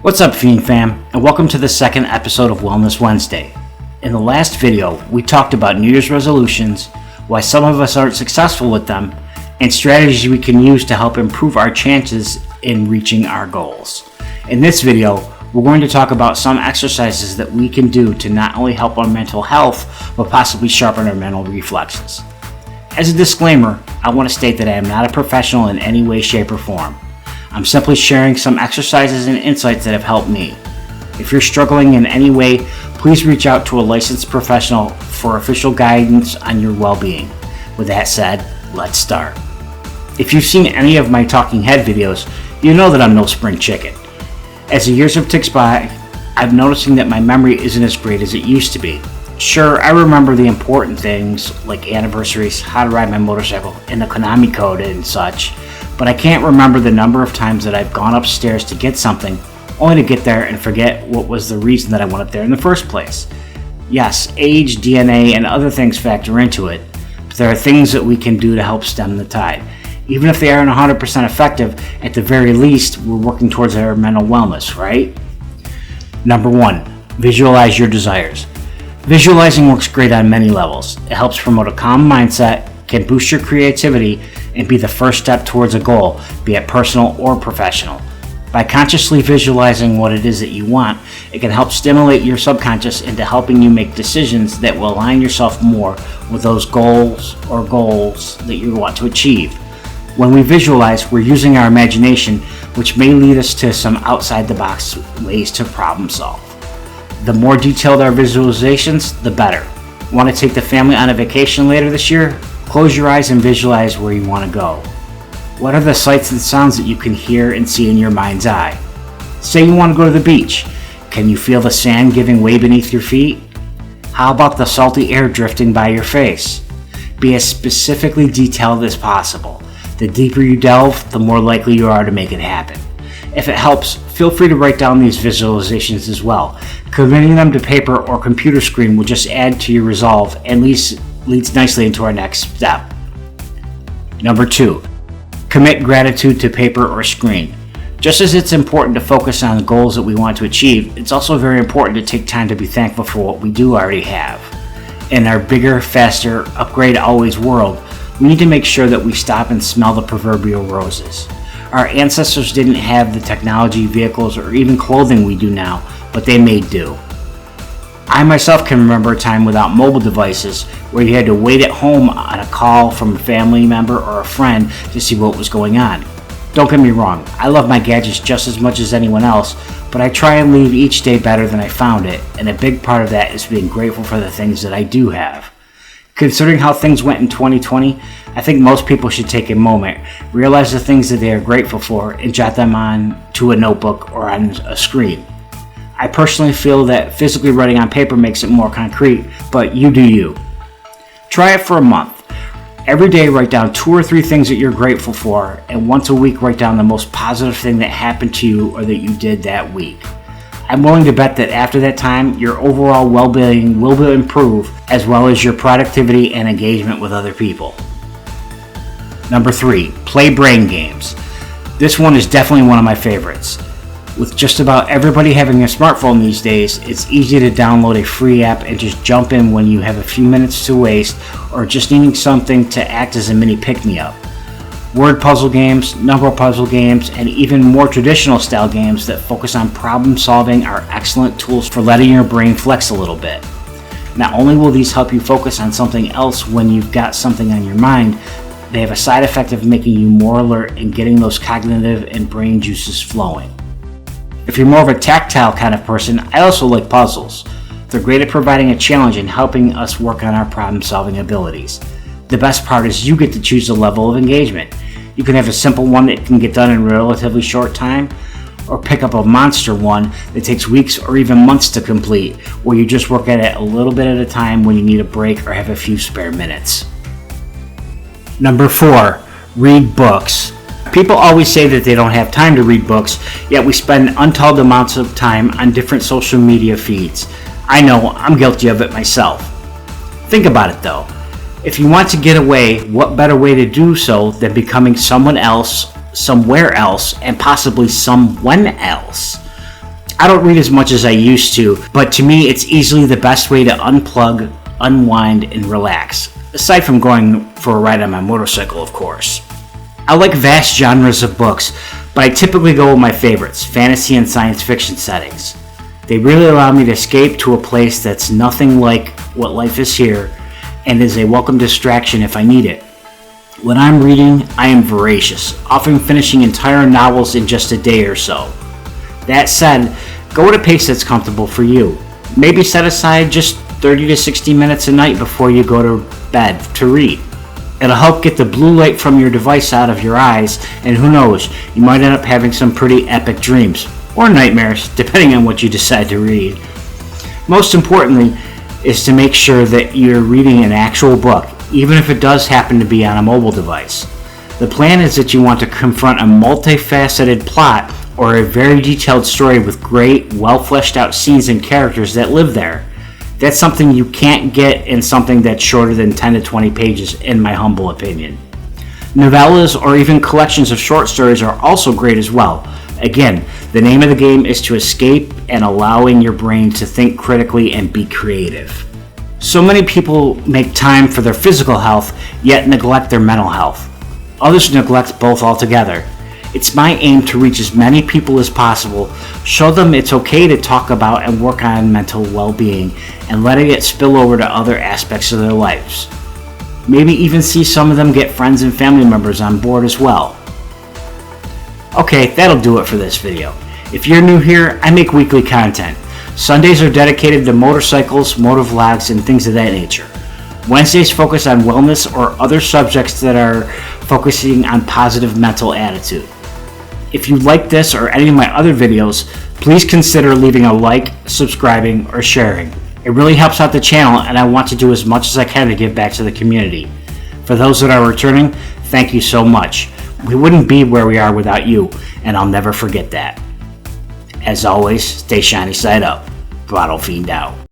What's up, Fiend Fam, and welcome to the second episode of Wellness Wednesday. In the last video, we talked about New Year's resolutions, why some of us aren't successful with them, and strategies we can use to help improve our chances in reaching our goals. In this video, we're going to talk about some exercises that we can do to not only help our mental health, but possibly sharpen our mental reflexes. As a disclaimer, I want to state that I am not a professional in any way, shape, or form. I'm simply sharing some exercises and insights that have helped me. If you're struggling in any way, please reach out to a licensed professional for official guidance on your well-being. With that said, let's start. If you've seen any of my talking head videos, you know that I'm no spring chicken. As the years have ticked by, I'm noticing that my memory isn't as great as it used to be. Sure, I remember the important things like anniversaries, how to ride my motorcycle, and the Konami code and such, but I can't remember the number of times that I've gone upstairs to get something, only to get there and forget what was the reason that I went up there in the first place. Yes, age, DNA, and other things factor into it, but there are things that we can do to help stem the tide. Even if they aren't 100% effective, at the very least, we're working towards our mental wellness, right? Number 1, visualize your desires. Visualizing works great on many levels. It helps promote a calm mindset, can boost your creativity, and be the first step towards a goal, be it personal or professional. By consciously visualizing what it is that you want, it can help stimulate your subconscious into helping you make decisions that will align yourself more with those goals that you want to achieve. When we visualize, we're using our imagination, which may lead us to some outside-the-box ways to problem solve. The more detailed our visualizations, the better. Want to take the family on a vacation later this year? Close your eyes and visualize where you want to go. What are the sights and sounds that you can hear and see in your mind's eye? Say you want to go to the beach. Can you feel the sand giving way beneath your feet? How about the salty air drifting by your face? Be as specifically detailed as possible. The deeper you delve, the more likely you are to make it happen. If it helps, feel free to write down these visualizations as well. Committing them to paper or computer screen will just add to your resolve and leads nicely into our next step. Number 2, commit gratitude to paper or screen. Just as it's important to focus on the goals that we want to achieve, it's also very important to take time to be thankful for what we do already have. In our bigger, faster, upgrade always world, we need to make sure that we stop and smell the proverbial roses. Our ancestors didn't have the technology, vehicles, or even clothing we do now, but they made do. I myself can remember a time without mobile devices where you had to wait at home on a call from a family member or a friend to see what was going on. Don't get me wrong, I love my gadgets just as much as anyone else, but I try and leave each day better than I found it, and a big part of that is being grateful for the things that I do have. Considering how things went in 2020, I think most people should take a moment, realize the things that they are grateful for, and jot them on to a notebook or on a screen. I personally feel that physically writing on paper makes it more concrete, but you do you. Try it for a month. Every day write down 2 or 3 things that you're grateful for, and once a week write down the most positive thing that happened to you or that you did that week. I'm willing to bet that after that time, your overall well-being will improve, as well as your productivity and engagement with other people. Number 3, play brain games. This one is definitely one of my favorites. With just about everybody having a smartphone these days, it's easy to download a free app and just jump in when you have a few minutes to waste or just needing something to act as a mini pick-me-up. Word puzzle games, number puzzle games, and even more traditional style games that focus on problem solving are excellent tools for letting your brain flex a little bit. Not only will these help you focus on something else when you've got something on your mind, they have a side effect of making you more alert and getting those cognitive and brain juices flowing. If you're more of a tactile kind of person, I also like puzzles. They're great at providing a challenge and helping us work on our problem-solving abilities. The best part is you get to choose the level of engagement. You can have a simple one that can get done in a relatively short time, or pick up a monster one that takes weeks or even months to complete, where you just work at it a little bit at a time when you need a break or have a few spare minutes. Number 4, read books. People always say that they don't have time to read books, yet we spend untold amounts of time on different social media feeds. I know, I'm guilty of it myself. Think about it though. If you want to get away, what better way to do so than becoming someone else, somewhere else, and possibly someone else? I don't read as much as I used to, but to me it's easily the best way to unplug, unwind, and relax, aside from going for a ride on my motorcycle, of course. I like vast genres of books, but I typically go with my favorites, fantasy and science fiction settings. They really allow me to escape to a place that's nothing like what life is here, and is a welcome distraction if I need it. When I'm reading, I am voracious, often finishing entire novels in just a day or so. That said, go at a pace that's comfortable for you. Maybe set aside just 30 to 60 minutes a night before you go to bed to read. It'll help get the blue light from your device out of your eyes, and who knows, you might end up having some pretty epic dreams, or nightmares, depending on what you decide to read. Most importantly is to make sure that you're reading an actual book, even if it does happen to be on a mobile device. The plan is that you want to confront a multifaceted plot or a very detailed story with great, well-fleshed out scenes and characters that live there. That's something you can't get in something that's shorter than 10 to 20 pages, in my humble opinion. Novellas or even collections of short stories are also great as well. Again, the name of the game is to escape and allowing your brain to think critically and be creative. So many people make time for their physical health, yet neglect their mental health. Others neglect both altogether. It's my aim to reach as many people as possible, show them it's okay to talk about and work on mental well-being, and letting it spill over to other aspects of their lives. Maybe even see some of them get friends and family members on board as well. Okay, that'll do it for this video. If you're new here, I make weekly content. Sundays are dedicated to motorcycles, motovlogs, and things of that nature. Wednesdays focus on wellness or other subjects that are focusing on positive mental attitude. If you like this or any of my other videos, please consider leaving a like, subscribing, or sharing. It really helps out the channel, and I want to do as much as I can to give back to the community. For those that are returning, thank you so much. We wouldn't be where we are without you, and I'll never forget that. As always, stay shiny side up. Throttle Fiend out.